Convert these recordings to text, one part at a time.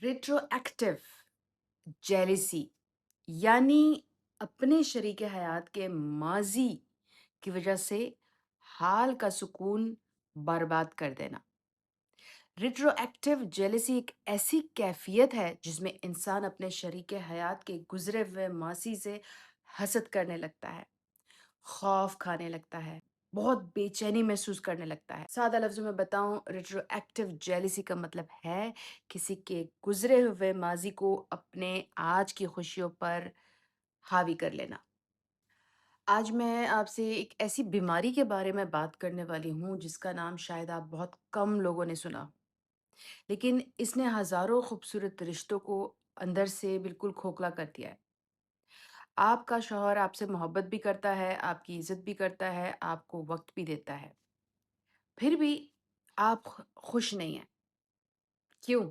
रिट्रोएक्टिव jealousy यानी अपने शरीक हयात के माजी की वजह से हाल का सुकून बर्बाद कर देना। रिट्रोएक्टिव जेलिसी एक ऐसी कैफियत है जिसमें इंसान अपने शरीक हयात के गुजरे हुए मासी से हसद करने लगता है, खौफ खाने लगता है, बहुत बेचैनी महसूस करने लगता है। सादा लफ्ज़ों में बताऊं, रिट्रोएक्टिव जेलिसी का मतलब है किसी के गुजरे हुए माजी को अपने आज की खुशियों पर हावी कर लेना। आज मैं आपसे एक ऐसी बीमारी के बारे में बात करने वाली हूँ जिसका नाम शायद आप बहुत कम लोगों ने सुना, लेकिन इसने हज़ारों खूबसूरत रिश्तों को अंदर से बिल्कुल खोखला कर दिया है। आपका शौहर आपसे मोहब्बत भी करता है, आपकी इज़्ज़त भी करता है, आपको वक़्त भी देता है। फिर भी आप खुश नहीं हैं। क्यों?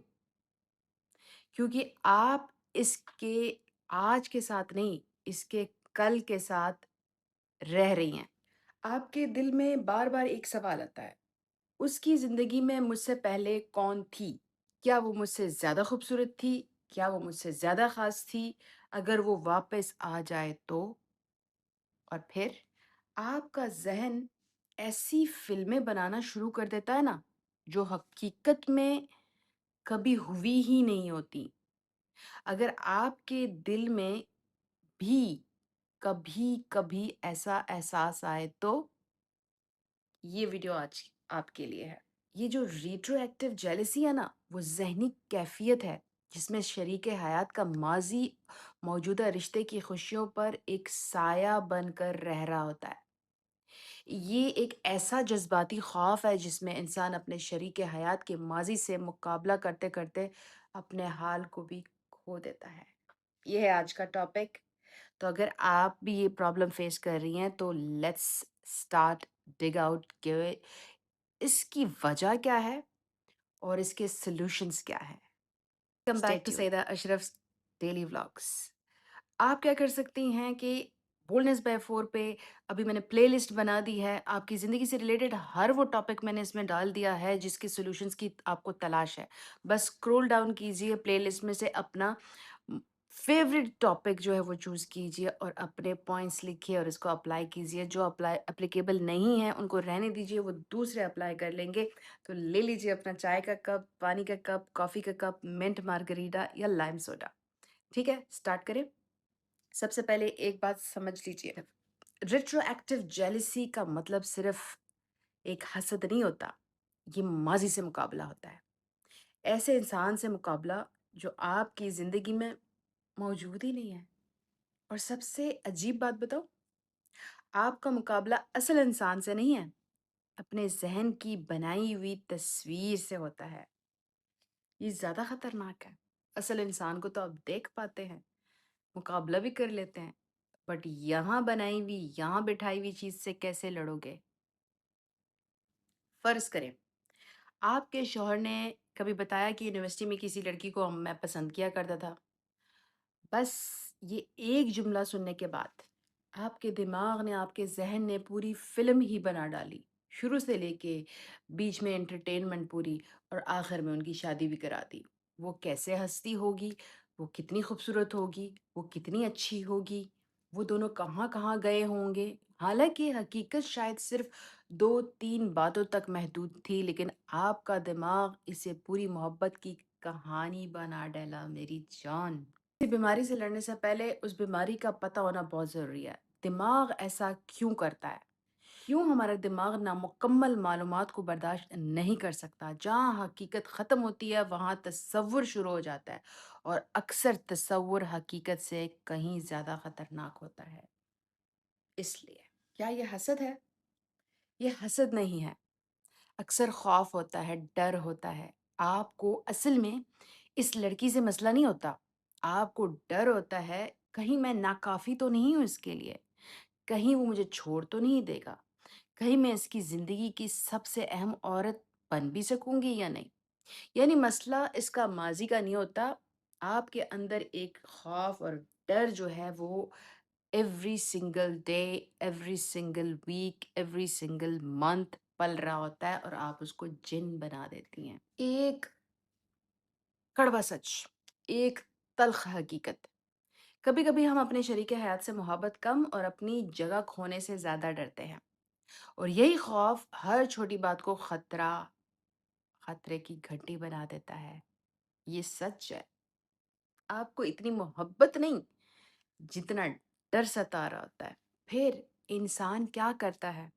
क्योंकि आप इसके आज के साथ नहीं, इसके कल के साथ रह रही हैं। आपके दिल में बार-बार एक सवाल आता है, उसकी ज़िंदगी में मुझसे पहले कौन थी? क्या वो मुझसे ज़्यादा खूबसूरत थी? क्या वो मुझसे ज़्यादा ख़ास थी? अगर वो वापस आ जाए तो? और फिर आपका ज़हन ऐसी फ़िल्में बनाना शुरू कर देता है ना, जो हकीकत में कभी हुई ही नहीं होती। अगर आपके दिल में भी कभी-कभी ऐसा एहसास आए तो ये वीडियो आज आपके लिए है। ये जो रेट्रोएक्टिव जेलसी है ना, वो ज़हनी कैफ़ियत है, जिसमें शरीके हयात का माज़ी मौजूदा रिश्ते की खुशियों पर एक साया बनकर रह रहा होता है। ये एक ऐसा जज़्बाती ख़ौफ़ है जिसमें इंसान अपने शरीके हयात के माज़ी से मुकाबला करते-करते अपने हाल को भी खो देता है। ये है आज का टॉपिक। तो अगर आप भी ये प्रॉब्लम फेस कर रही हैं तो लेट्स स्टार्ट डिग आउट कि इसकी वजह क्या है और इसके सॉल्यूशंस क्या है। Welcome Stay back to tuned. Saeeda Ashraf daily vlogs. आप क्या कर सकती हैं कि बोल्डनेस बाय 4 पे अभी मैंने प्लेलिस्ट बना दी है। आपकी ज़िंदगी से रिलेटेड हर वो टॉपिक मैंने इसमें डाल दिया है जिसके सॉल्यूशंस की आपको तलाश है। बस स्क्रॉल डाउन कीजिए प्लेलिस्ट में से अपना फेवरेट टॉपिक जो है वो चूज़ कीजिए और अपने पॉइंट्स लिखिए और इसको अप्लाई कीजिए। जो अप्लाई एप्लीकेबल नहीं है उनको रहने दीजिए, वो दूसरे अप्लाई कर लेंगे। तो ले लीजिए अपना चाय का कप, पानी का कप, कॉफ़ी का कप, मिंट मार्गरीटा या लाइम सोडा। ठीक है, स्टार्ट करें। सबसे पहले एक बात समझ लीजिए, रिट्रोएक्टिव जेलिसी का मतलब सिर्फ एक हसद नहीं होता, ये माजी से मुकाबला होता है। ऐसे इंसान से मुकाबला जो आपकी ज़िंदगी में मौजूद ही नहीं है। और सबसे अजीब बात बताऊँ, आपका मुकाबला असल इंसान से नहीं है, अपने ज़हन की बनाई हुई तस्वीर से होता है। ये ज़्यादा खतरनाक है। असल इंसान को तो आप देख पाते हैं, मुकाबला भी कर लेते हैं, बट यहाँ बनाई हुई, यहाँ बिठाई हुई चीज़ से कैसे लड़ोगे? फ़र्ज़ करें, आपके शौहर ने कभी बताया कि यूनिवर्सिटी में किसी लड़की को मैं पसंद किया करता था। बस ये एक जुमला सुनने के बाद आपके दिमाग ने, आपके ज़हन ने पूरी फ़िल्म ही बना डाली। शुरू से लेके बीच में एंटरटेनमेंट पूरी और आखिर में उनकी शादी भी करा दी। वो कैसे हँसती होगी, वो कितनी खूबसूरत होगी, वो कितनी अच्छी होगी, वो दोनों कहाँ-कहाँ गए होंगे। हालाँकि हकीकत शायद सिर्फ़ 2-3 बातों तक महदूद थी, लेकिन आपका दिमाग इसे पूरी मोहब्बत की कहानी बना डाला मेरी जान। किसी बीमारी से लड़ने से पहले उस बीमारी का पता होना बहुत ज़रूरी है। दिमाग ऐसा क्यों करता है? क्यों हमारा दिमाग नामुकम्मल मालूमात को बर्दाश्त नहीं कर सकता? जहाँ हकीकत ख़त्म होती है, वहाँ तसव्वुर शुरू हो जाता है और अक्सर तसव्वुर हकीकत से कहीं ज़्यादा ख़तरनाक होता है। इसलिए क्या ये हसद है? ये हसद नहीं है। अक्सर खौफ होता है, डर होता है। आपको असल में इस लड़की से मसला नहीं होता। आपको डर होता है, कहीं मैं नाकाफ़ी तो नहीं हूँ इसके लिए? कहीं वो मुझे छोड़ तो नहीं देगा? कहीं मैं इसकी ज़िंदगी की सबसे अहम औरत बन भी सकूँगी या नहीं? यानी मसला इसका माज़ी का नहीं होता, आपके अंदर एक खौफ और डर जो है वो every single day, every single week, every single month पल रहा होता है और आप उसको जिन बना देती हैं। एक कड़वा सच, एक तल्ख हकीकत। कभी कभी हम अपने शरीक हयात से मोहब्बत कम और अपनी जगह खोने से ज्यादा डरते हैं, और यही खौफ हर छोटी बात को खतरे की घंटी बना देता है। ये सच है, आपको इतनी मोहब्बत नहीं जितना डर सता रहा होता है। फिर इंसान क्या करता है?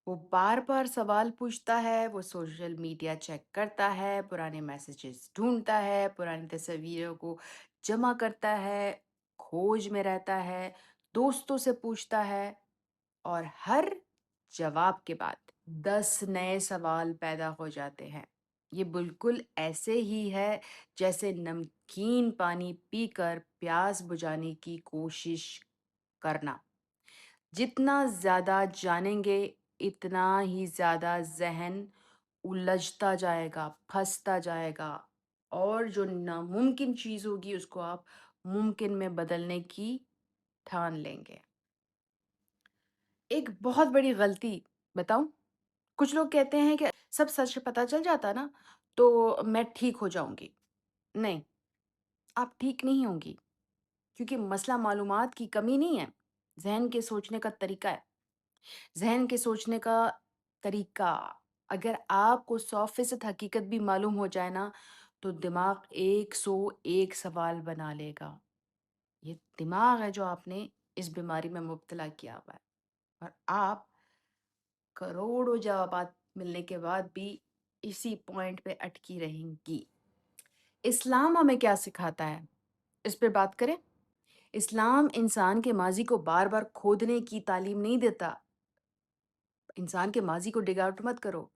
वो बार-बार सवाल पूछता है, वो सोशल मीडिया चेक करता है, पुराने मैसेजेस ढूँढता है, पुरानी तस्वीरों को जमा करता है, खोज में रहता है, दोस्तों से पूछता है, और हर जवाब के बाद 10 नए सवाल पैदा हो जाते हैं। ये बिल्कुल ऐसे ही है जैसे नमकीन पानी पीकर प्यास बुझाने की कोशिश करना। जितना ज़्यादा जानेंगे, इतना ही ज़्यादा ज़हन उलझता जाएगा, फँसता जाएगा, और जो नामुमकिन चीज़ होगी उसको आप मुमकिन में बदलने की ठान लेंगे। एक बहुत बड़ी गलती बताऊँ? कुछ लोग कहते हैं कि सब सच पता चल जाता ना, तो मैं ठीक हो जाऊँगी। नहीं, आप ठीक नहीं होंगी, क्योंकि मसला मालूमात की कमी नहीं है, ज़हन के सोचने का तरीका है। ज़हन के सोचने का तरीका, अगर आपको 100% हकीकत भी मालूम हो जाए ना, तो दिमाग 101 सवाल बना लेगा। ये दिमाग है जो आपने इस बीमारी में मुब्तला किया हुआ है, और आप करोड़ों जवाबात मिलने के बाद भी इसी पॉइंट पे अटकी रहेंगी। इस्लाम हमें क्या सिखाता है? इस पे बात करें? इस्लाम इंसान के माज़ी को बार-बार खोदने की तालीम नहीं देता। इंसान के माज़ी को डिग आउट मत करो।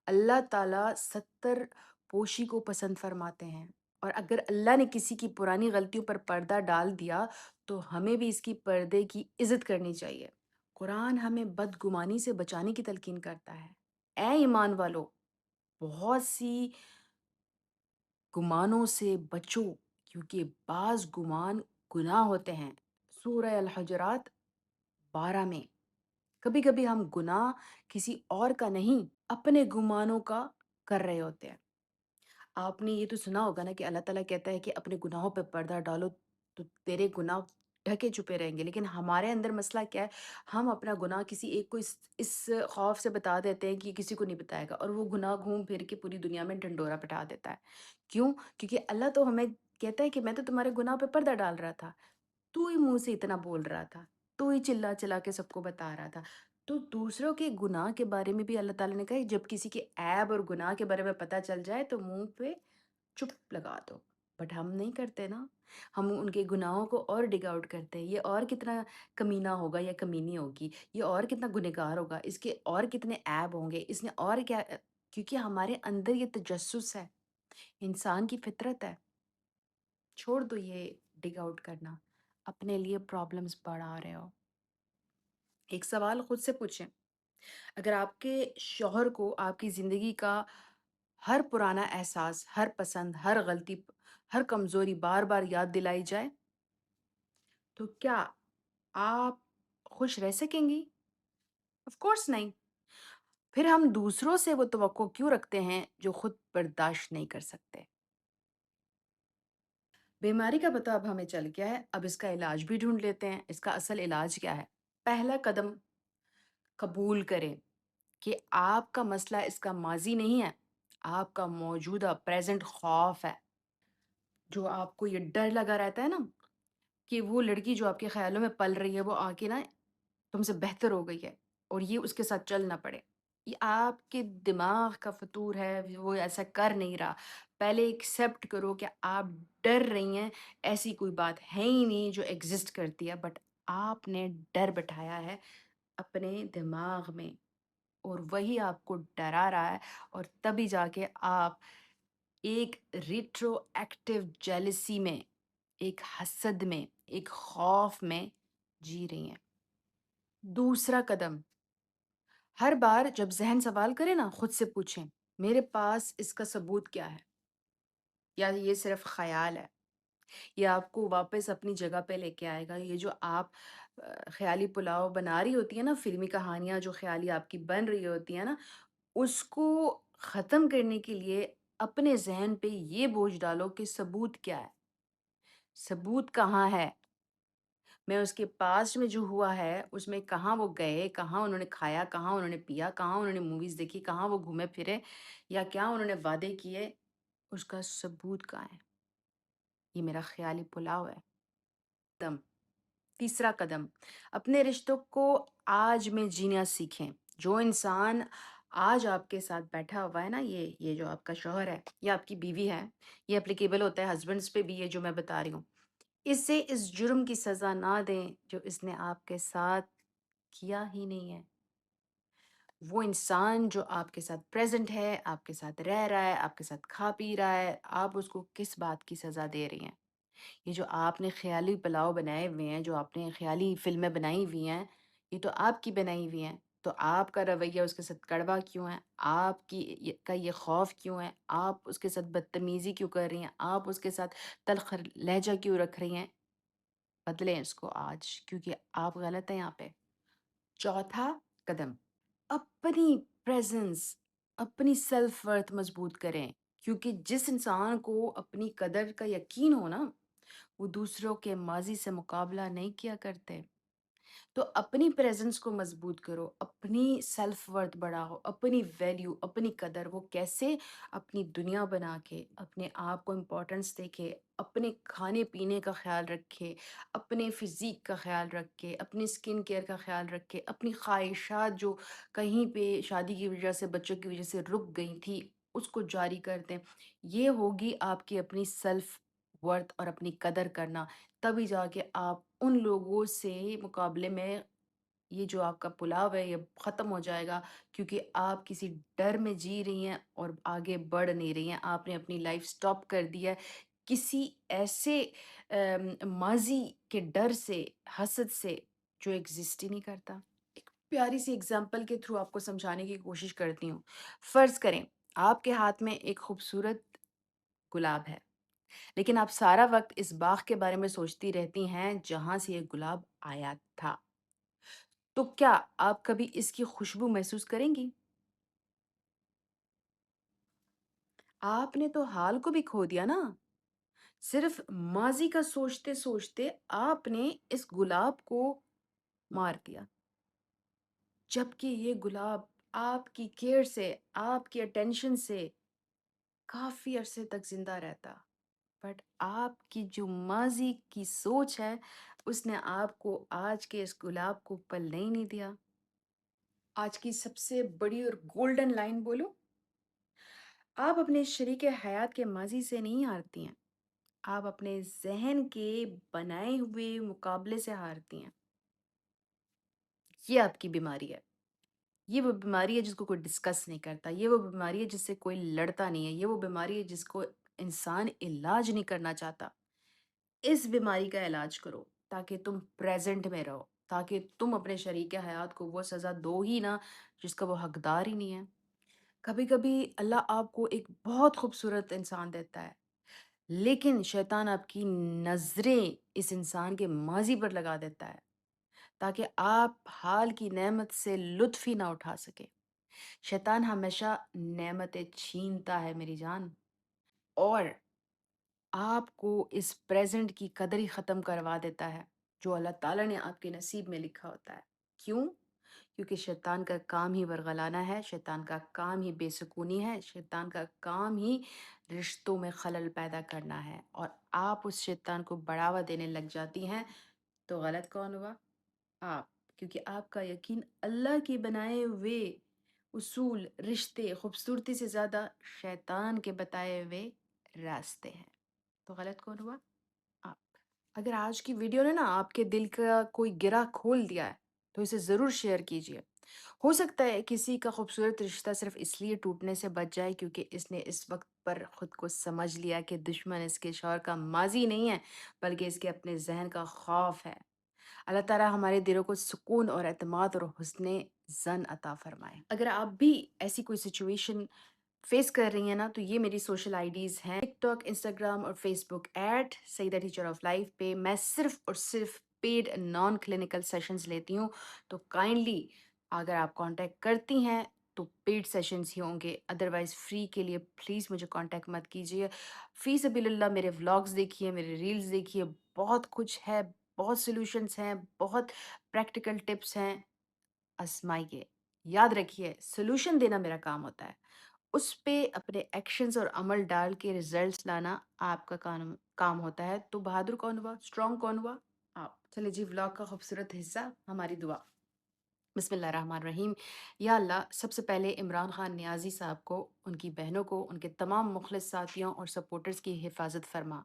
अल्लाह ताला 70 पोशी को पसंद फरमाते हैं, और अगर अल्लाह ने किसी की पुरानी गलतियों पर पर्दा डाल दिया, तो हमें भी इसकी पर्दे की इज़्ज़त करनी चाहिए। कुरान हमें बदगुमानी से बचाने की तलकीन करता है। ऐ ईमान वालों! बहुत सी गुमानों से बचो, क्योंकि बाज़ गुमान गुनाह होते हैं। सूरह अल हुजरात 12 में। कभी-कभी हम गुनाह किसी और का नहीं, अपने गुमानों का कर रहे होते हैं। आपने ये तो सुना होगा ना कि अल्लाह ताला कहता है कि अपने गुनाहों पे पर्दा डालो, तो तेरे गुनाह ढके छुपे रहेंगे। लेकिन हमारे अंदर मसला क्या है? हम अपना गुनाह किसी एक को इस खौफ से बता देते हैं कि किसी को नहीं बताएगा, और वो गुनाह घूम फिर के पूरी दुनिया में ढिंढोरा पिटा देता है। क्यों? क्योंकि अल्लाह तो हमें कहता है कि मैं तो तुम्हारे गुनाह पे पर्दा डाल रहा था। तू ही मुँह से इतना बोल रहा था, तू ही चिल्ला-चिल्ला के सबको बता रहा था। तो दूसरों के गुनाह के बारे में भी अल्लाह ताला ने कहा है, जब किसी के ऐब और गुनाह के बारे में पता चल जाए तो मुँह पे चुप लगा दो। बट हम नहीं करते ना, हम उनके गुनाहों को और डिग आउट करते हैं। ये और कितना कमीना होगा या कमीनी होगी, ये और कितना गुनहगार होगा, इसके और कितने ऐब होंगे, इसने और क्या क्योंकि हमारे अंदर ये तजस्सुस है, इंसान की फितरत है। छोड़ दो ये डिग आउट करना, अपने लिए प्रॉब्लम्स बढ़ा रहे हो। एक सवाल खुद से पूछें, अगर आपके शौहर को आपकी ज़िंदगी का हर पुराना एहसास, हर पसंद, हर गलती, हर कमज़ोरी बार-बार याद दिलाई जाए, तो क्या आप खुश रह सकेंगी? ऑफ़ कोर्स नहीं। फिर हम दूसरों से वो तवक्को क्यों रखते हैं जो खुद बर्दाश्त नहीं कर सकते? बीमारी का पता अब हमें चल गया है, अब इसका इलाज भी ढूँढ लेते हैं। इसका असल इलाज क्या है? पहला कदम कबूल करें कि आपका मसला इसका माज़ी नहीं है, आपका मौजूदा प्रेज़ेंट ख़ौफ़ है। जो आपको ये डर लगा रहता है ना कि वो लड़की जो आपके ख़्यालों में पल रही है, वो आके ना तुमसे बेहतर हो गई है, और ये उसके साथ चल ना पड़े। ये आपके दिमाग का फ़तूर है, वो ऐसा कर नहीं रहा। पहले एक्सेप्ट करो कि आप डर रही हैं, ऐसी कोई बात है ही नहीं जो एग्ज़िस्ट करती है, बट आपने डर बिठाया है अपने दिमाग में, और वही आपको डरा रहा है, और तभी जाके आप एक रिट्रोएक्टिव जेलसी में, एक हसद में, एक खौफ में जी रही हैं। दूसरा कदम, हर बार जब ज़हन सवाल करे ना, खुद से पूछें, मेरे पास इसका सबूत क्या है? या ये सिर्फ़ ख़याल है? ये आपको वापस अपनी जगह पे लेके आएगा? ये जो आप ख़याली पुलाव बना रही होती हैं ना, फ़िल्मी कहानियाँ जो ख़याली आपकी बन रही होती हैं ना, उसको ख़त्म करने के लिए اپنے ذہن پہ یہ بوجھ ڈالو کہ ثبوت کیا ہے، ثبوت کہاں ہے، میں اس کے پاس میں جو ہوا ہے اس میں کہاں وہ گئے، کہاں انہوں نے کھایا، کہاں انہوں نے پیا، کہاں انہوں نے موویز دیکھی، کہاں وہ گھومے پھرے یا کیا انہوں نے وعدے کیے، اس کا ثبوت کہاں ہے؟ یہ میرا خیالی پلاؤ ہے۔ قدم تیسرا قدم، اپنے رشتوں کو آج میں جینا سیکھیں۔ جو انسان آج آپ کے ساتھ بیٹھا ہوا ہے نا، یہ جو آپ کا شوہر ہے یا آپ کی بیوی ہے، یہ اپلیکیبل ہوتا ہے ہسبینڈس پہ بھی، یہ جو میں بتا رہی ہوں، اسے اس جرم کی سزا نہ دیں جو اس نے آپ کے ساتھ کیا ہی نہیں ہے۔ وہ انسان جو آپ کے ساتھ پریزنٹ ہے، آپ کے ساتھ رہ رہا ہے، آپ کے ساتھ کھا پی رہا ہے، آپ اس کو کس بات کی سزا دے رہی ہیں؟ یہ جو آپ نے خیالی پلاؤ بنائے ہوئے ہیں، جو آپ نے خیالی فلمیں بنائی ہوئی ہیں، یہ تو آپ کی بنائی ہوئی ہیں، تو آپ کا رویہ اس کے ساتھ کڑوا کیوں ہے؟ آپ کی کا یہ خوف کیوں ہے؟ آپ اس کے ساتھ بدتمیزی کیوں کر رہی ہیں؟ آپ اس کے ساتھ تلخ لہجہ کیوں رکھ رہی ہیں؟ بدلیں اس کو آج، کیونکہ آپ غلط ہیں یہاں پہ۔ چوتھا قدم، اپنی پریزنس، اپنی سیلف ورتھ مضبوط کریں، کیونکہ جس انسان کو اپنی قدر کا یقین ہو نا، وہ دوسروں کے ماضی سے مقابلہ نہیں کیا کرتے۔ تو اپنی پریزنس کو مضبوط کرو، اپنی سیلف ورتھ بڑھاؤ، اپنی ویلیو، اپنی قدر۔ وہ کیسے؟ اپنی دنیا بنا کے، اپنے آپ کو امپورٹنس دے کے، اپنے کھانے پینے کا خیال رکھے، اپنے فزیک کا خیال رکھے، اپنی اسکن کیئر کا خیال رکھے، اپنی خواہشات جو کہیں پہ شادی کی وجہ سے، بچوں کی وجہ سے رک گئی تھی، اس کو جاری کر دیں۔ یہ ہوگی آپ کی اپنی سیلف ورتھ اور اپنی قدر کرنا۔ تبھی جا کے آپ ان لوگوں سے مقابلے میں، یہ جو آپ کا پلاؤ ہے یہ ختم ہو جائے گا، کیونکہ آپ کسی ڈر میں جی رہی ہیں اور آگے بڑھ نہیں رہی ہیں۔ آپ نے اپنی لائف سٹاپ کر دی ہے کسی ایسے ماضی کے ڈر سے، حسد سے، جو ایگزسٹ ہی نہیں کرتا۔ ایک پیاری سی اگزامپل کے تھرو آپ کو سمجھانے کی کوشش کرتی ہوں۔ فرض کریں آپ کے ہاتھ میں ایک خوبصورت گلاب ہے، لیکن آپ سارا وقت اس باغ کے بارے میں سوچتی رہتی ہیں جہاں سے یہ گلاب آیا تھا، تو کیا آپ کبھی اس کی خوشبو محسوس کریں گی؟ آپ نے تو حال کو بھی کھو دیا نا۔ صرف ماضی کا سوچتے سوچتے آپ نے اس گلاب کو مار دیا، جبکہ یہ گلاب آپ کی کیئر سے، آپ کی اٹینشن سے کافی عرصے تک زندہ رہتا۔ بٹ آپ کی جو ماضی کی سوچ ہے، اس نے آپ کو آج کے اس گلاب کو پلنے ہی نہیں دیا۔ آج کی سب سے بڑی اور گولڈن لائن بولو، آپ اپنے شریک حیات کے ماضی سے نہیں ہارتی ہیں، آپ اپنے ذہن کے بنائے ہوئے مقابلے سے ہارتی ہیں۔ یہ آپ کی بیماری ہے۔ یہ وہ بیماری ہے جس کو کوئی ڈسکس نہیں کرتا، یہ وہ بیماری ہے جس سے کوئی لڑتا نہیں ہے، یہ وہ بیماری ہے جس کو انسان علاج نہیں کرنا چاہتا۔ اس بیماری کا علاج کرو تاکہ تم پریزنٹ میں رہو، تاکہ تم اپنے شریک حیات کو وہ سزا دو ہی نہ جس کا وہ حقدار ہی نہیں ہے۔ کبھی کبھی اللہ آپ کو ایک بہت خوبصورت انسان دیتا ہے، لیکن شیطان آپ کی نظریں اس انسان کے ماضی پر لگا دیتا ہے تاکہ آپ حال کی نعمت سے لطف ہی نہ اٹھا سکے۔ شیطان ہمیشہ نعمتیں چھینتا ہے میری جان، اور آپ کو اس پریزنٹ کی قدر ہی ختم کروا دیتا ہے جو اللہ تعالیٰ نے آپ کے نصیب میں لکھا ہوتا ہے۔ کیوں؟ کیونکہ شیطان کا کام ہی ورغلانا ہے، شیطان کا کام ہی بے سکونی ہے، شیطان کا کام ہی رشتوں میں خلل پیدا کرنا ہے، اور آپ اس شیطان کو بڑھاوا دینے لگ جاتی ہیں، تو غلط کون ہوا؟ آپ، کیونکہ آپ کا یقین اللہ کے بنائے ہوئے اصول، رشتے، خوبصورتی سے زیادہ شیطان کے بتائے ہوئے راستے ہیں۔ تو غلط کون ہوا؟ آپ۔ اگر آج کی ویڈیو نے نا آپ کے دل کا کوئی گرہ کھول دیا ہے تو اسے ضرور شیئر کیجیے۔ ہو سکتا ہے کسی کا خوبصورت رشتہ صرف اس لیے ٹوٹنے سے بچ جائے کیونکہ اس نے اس وقت پر خود کو سمجھ لیا کہ دشمن اس کے شوہر کا ماضی نہیں ہے، بلکہ اس کے اپنے ذہن کا خوف ہے۔ اللہ تعالیٰ ہمارے دلوں کو سکون اور اعتماد اور حسن ظن عطا فرمائے۔ اگر آپ بھی ایسی کوئی سچویشن فیس کر رہی ہیں نا، تو یہ میری سوشل آئی ڈیز ہیں، ٹک ٹاک، انسٹاگرام اور Facebook, Saeeda teacher of life پہ میں صرف اور صرف پیڈ نان کلینکل سیشنز لیتی ہوں۔ تو کائنڈلی اگر آپ کانٹیکٹ کرتی ہیں تو پیڈ سیشنز ہی ہوں گے، ادروائز فری کے لیے پلیز مجھے کانٹیکٹ مت کیجیے۔ فی سبیل اللہ میرے ولاگز دیکھیے، میرے ریلز دیکھیے، بہت کچھ ہے، بہت سولوشنز ہیں، بہت پریکٹیکل ٹپس ہیں، آزمائیے۔ یاد رکھیے سولوشن دینا میرا کام ہوتا ہے، اس پہ اپنے ایکشنز اور عمل ڈال کے ریزلٹس لانا آپ کا کام ہوتا ہے۔ تو بہادر کون ہوا، اسٹرانگ کون ہوا؟ آپ۔ چلے جی، ولاگ کا خوبصورت حصہ ہماری دعا۔ بسم اللہ الرحمن الرحیم۔ یا اللہ، سب سے پہلے عمران خان نیازی صاحب کو، ان کی بہنوں کو، ان کے تمام مخلص ساتھیوں اور سپورٹرز کی حفاظت فرما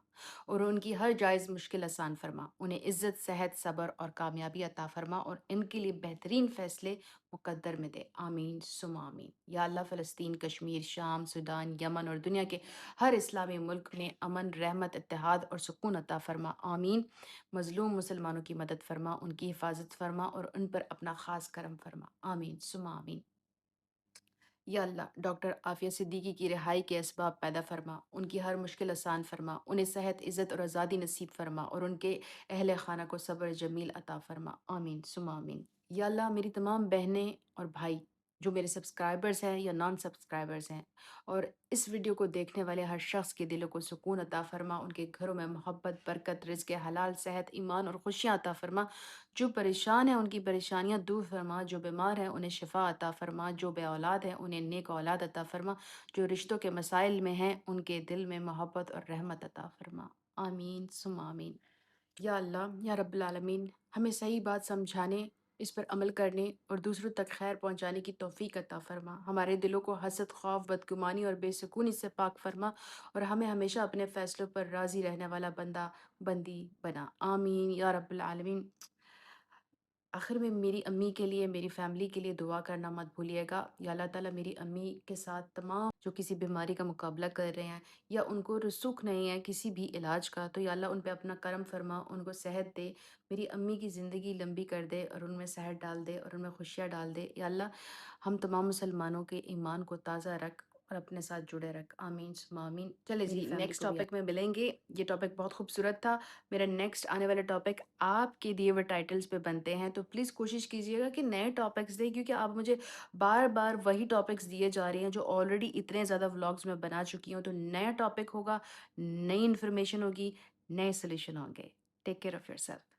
اور ان کی ہر جائز مشکل آسان فرما، انہیں عزت، صحت، صبر اور کامیابی عطا فرما اور ان کے لیے بہترین فیصلے مقدر میں دے، آمین ثم آمین۔ یا اللہ، فلسطین، کشمیر، شام، سودان، یمن اور دنیا کے ہر اسلامی ملک میں امن، رحمت، اتحاد اور سکون عطا فرما، آمین۔ مظلوم مسلمانوں کی مدد فرما، ان کی حفاظت فرما اور ان پر اپنا خاص کرم فرما، آمین ثم آمین۔ یا اللہ، ڈاکٹر عافیہ صدیقی کی رہائی کے اسباب پیدا فرما، ان کی ہر مشکل آسان فرما، انہیں صحت، عزت اور آزادی نصیب فرما اور ان کے اہل خانہ کو صبر جمیل عطا فرما، آمین ثم آمین۔ یا اللہ، میری تمام بہنیں اور بھائی جو میرے سبسکرائبرز ہیں یا نان سبسکرائبرز ہیں، اور اس ویڈیو کو دیکھنے والے ہر شخص کے دلوں کو سکون عطا فرما، ان کے گھروں میں محبت، برکت، رزق حلال، صحت، ایمان اور خوشیاں عطا فرما۔ جو پریشان ہیں ان کی پریشانیاں دور فرما، جو بیمار ہیں انہیں شفا عطا فرما، جو بے اولاد ہیں انہیں نیک اولاد عطا فرما، جو رشتوں کے مسائل میں ہیں ان کے دل میں محبت اور رحمت عطا فرما، آمین ثم آمین۔ یا اللہ، یا رب العالمین، ہمیں صحیح بات سمجھانے، اس پر عمل کرنے اور دوسروں تک خیر پہنچانے کی توفیق عطا فرما، ہمارے دلوں کو حسد، خوف، بدگمانی اور بے سکونی سے پاک فرما اور ہمیں ہمیشہ اپنے فیصلوں پر راضی رہنے والا بندہ بندی بنا، آمین یا رب العالمین۔ آخر میں میری امی کے لیے، میری فیملی کے لیے دعا کرنا مت بھولیے گا۔ یا اللہ تعالیٰ میری امی کے ساتھ تمام جو کسی بیماری کا مقابلہ کر رہے ہیں یا ان کو رسوخ نہیں ہے کسی بھی علاج کا، تو یا اللہ ان پہ اپنا کرم فرما، ان کو صحت دے، میری امی کی زندگی لمبی کر دے اور ان میں صحت ڈال دے اور ان میں خوشیاں ڈال دے۔ یا اللہ، ہم تمام مسلمانوں کے ایمان کو تازہ رکھ اور اپنے ساتھ جڑے رکھ، آمین ثم آمین۔ چلے میری جی، فیملی نیکسٹ کو بھی ٹاپک میں ملیں گے۔ یہ ٹاپک بہت خوبصورت تھا۔ میرا نیکسٹ آنے والا ٹاپک آپ کے دیے ہوئے ٹائٹلز پہ بنتے ہیں، تو پلیز کوشش کیجیے گا کہ نئے ٹاپکس دیں، کیونکہ آپ مجھے بار بار وہی ٹاپکس دیے جا رہے ہیں جو آلریڈی اتنے زیادہ ولاگز میں بنا چکی ہوں۔ تو نیا ٹاپک ہوگا، نئی انفارمیشن ہوگی، نئے سلیوشن ہوں گے۔ Take care of your self.